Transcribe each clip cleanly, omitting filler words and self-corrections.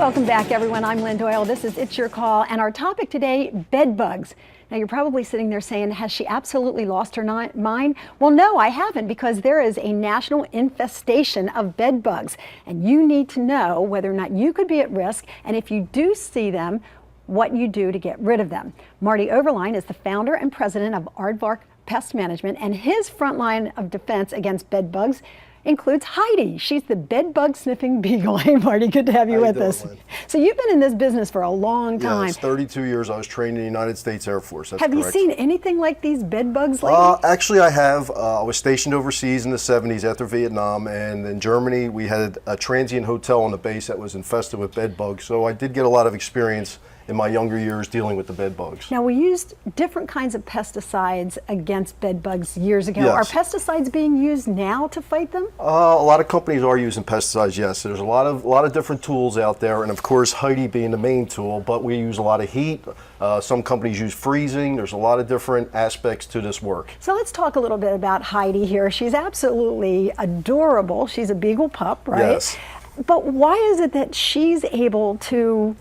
Welcome back, everyone. I'm Lynn Doyle. This is It's Your Call, and our topic today, bed bugs. Now, you're probably sitting there saying, has she absolutely lost her mind? Well, no, I haven't, because there is a national infestation of bed bugs, and you need to know whether or not you could be at risk, and if you do see them, what you do to get rid of them. Marty Overline is the founder and president of OUTBREAK Pest Management, and his front line of defense against bed bugs includes Heidi. She's the bed bug sniffing beagle. Hey, Marty, good to have you with us. So you've been in this business for a long time. Yes, 32 years. I was trained in the United States Air Force. That's have correct. You seen anything like these bed bugs lately? Actually, I have. I was stationed overseas in the 70s after Vietnam, and in Germany we had a transient hotel on the base that was infested with bed bugs. So I did get a lot of experience in my younger years dealing with the bed bugs. Now, we used different kinds of pesticides against bed bugs years ago. Yes. Are pesticides being used now to fight them? A lot of companies are using pesticides, yes. There's a lot of different tools out there, and of course Heidi being the main tool, but we use a lot of heat. Some companies use freezing. There's a lot of different aspects to this work. So let's talk a little bit about Heidi here. She's absolutely adorable. She's a beagle pup, right? Yes. But why is it that she's able to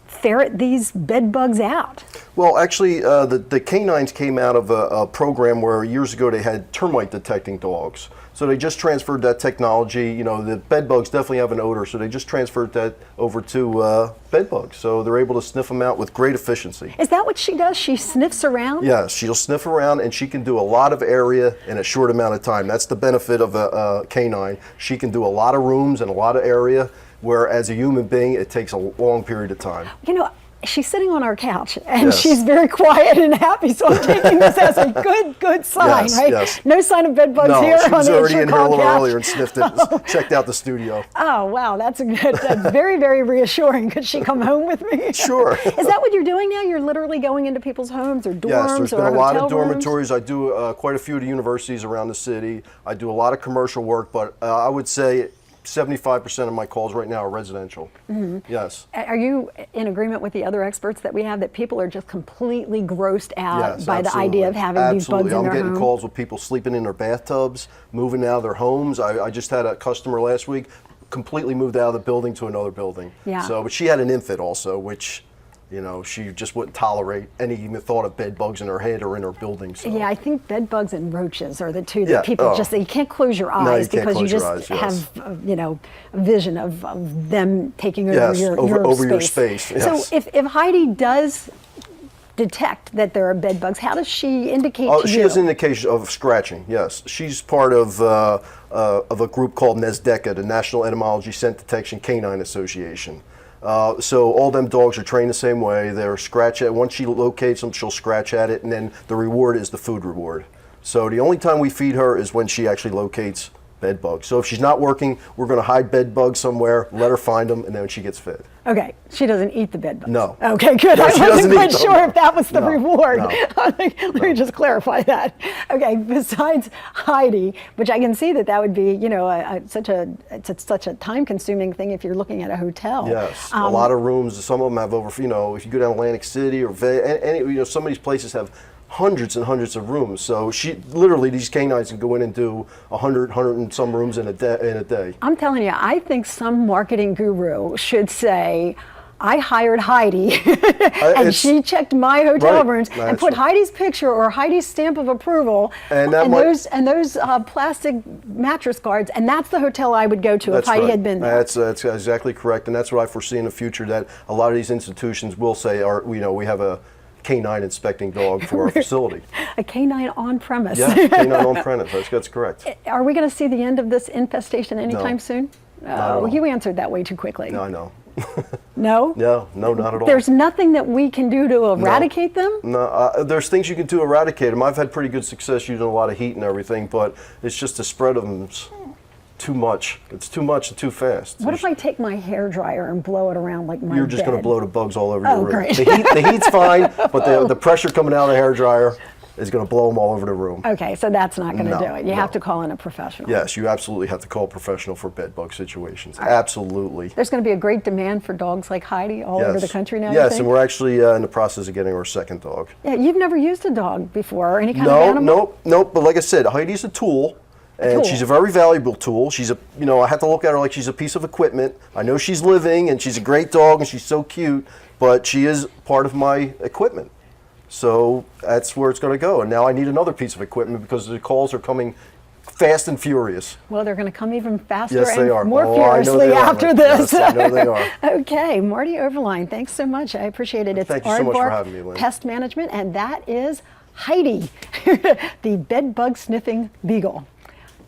ferret these bed bugs out? Well, actually, the canines came out of a program where years ago they had termite detecting dogs. So they just transferred that technology. You know, the bed bugs definitely have an odor, so they just transferred that over to bed bugs. So they're able to sniff them out with great efficiency. Is that what she does? She sniffs around? Yes, she'll sniff around, and she can do a lot of area in a short amount of time. That's the benefit of a canine. She can do a lot of rooms and a lot of area, where as a human being, it takes a long period of time. You know, she's sitting on our couch, and Yes. she's very quiet and happy, so I'm taking this as a good sign, Yes, right? yes. No sign of bed bugs No, here she was on the already It's Your in here a Call little couch. earlier and sniffed it, checked out the studio. Oh, wow, that's very, very reassuring. Could she come home with me? Sure. Is that what you're doing now? You're literally going into people's homes or dorms Yes, there's been or a lot of hotel rooms? dormitories. I do quite a few of the universities around the city. I do a lot of commercial work, but I would say 75% of my calls right now are residential. Mm-hmm. Yes. Are you in agreement with the other experts that we have that people are just completely grossed out Yes, by absolutely. the idea of having these bugs in I'm their getting home? calls with people sleeping in their bathtubs, moving out of their homes. I just had a customer last week completely moved out of the building to another building. Yeah. So, but she had an infant also, which, you know, she just wouldn't tolerate any even thought of bed bugs in her head or in her building. So. Yeah, I think bed bugs and roaches are the two that people just, you can't close your eyes No, you can't because you close your just eyes, yes. have, you know, a vision of them taking over Yes, your over space. your space. Yes. So if Heidi does detect that there are bed bugs, how does she indicate to you? She has an indication of scratching, yes. She's part of a group called NESDECA, the National Entomology Scent Detection Canine Association. So all them dogs are trained the same way. They're scratch at, once she locates them, she'll scratch at it, and then the reward is the food reward. So the only time we feed her is when she actually locates bed bugs. So if she's not working, we're going to hide bed bugs somewhere, let her find them, and then she gets fed. Okay, she doesn't eat the bed bugs. No. Okay, good. No, I she wasn't doesn't quite eat them. sure if that was the No, reward. no. Let me just clarify that. Okay, besides Heidi, which I can see that would be, you know, such a time-consuming thing if you're looking at a hotel. Yes, a lot of rooms. Some of them have over, you know, if you go down Atlantic City or any, you know, some of these places have hundreds and hundreds of rooms. So literally, these canines can go in and do 100 and some rooms in a day. I'm telling you, I think some marketing guru should say, I hired Heidi, and she checked my hotel rooms and put Heidi's picture or Heidi's stamp of approval and those plastic mattress guards, and that's the hotel I would go to if Heidi had been there. That's exactly correct, and that's what I foresee in the future, that a lot of these institutions will say, you know, we have a canine inspecting dog for our facility. A canine on premise. Yeah, canine on premise. That's correct. Are we going to see the end of this infestation anytime No. soon? No, you answered that way too quickly. No, I know. No? No, not at all. There's nothing that we can do to eradicate them? No, there's things you can do to eradicate them. I've had pretty good success using a lot of heat and everything, but it's just the spread of them is too much. It's too much and too fast. What if I take my hairdryer and blow it around like my You're just going to bed? blow the bugs all over your room. Great. The heat's fine, but the pressure coming out of the hairdryer is going to blow them all over the room. Okay, so that's not going to do it. You have no. to call in a professional. Yes, you absolutely have to call a professional for bed bug situations. Absolutely. There's going to be a great demand for dogs like Heidi all over the country now. Yes, and we're actually in the process of getting our second dog. Yeah, you've never used a dog before or any kind of animal? Nope. But like I said, Heidi's a tool. And Cool. she's a very valuable tool. She's I have to look at her like she's a piece of equipment. I know she's living and she's a great dog and she's so cute, but she is part of my equipment. So that's where it's going to go. And now I need another piece of equipment because the calls are coming fast and furious. Well, they're going to come even faster Yes, they are. and more Oh, I know furiously they are. after this. Yes, I know they are. Okay, Marty Overline, thanks so much. I appreciate it. It's Thank you so much for Aardvark having me, Lynn. Pest Management, and that is Heidi, the bed bug sniffing beagle.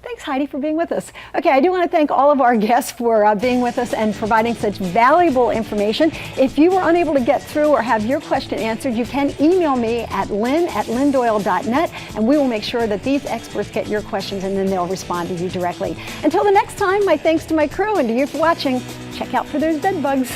Thanks, Heidi, for being with us. Okay, I do want to thank all of our guests for being with us and providing such valuable information. If you were unable to get through or have your question answered, you can email me at lynn@lynndoyle.net, and we will make sure that these experts get your questions and then they'll respond to you directly. Until the next time, my thanks to my crew and to you for watching. Check out for those bed bugs.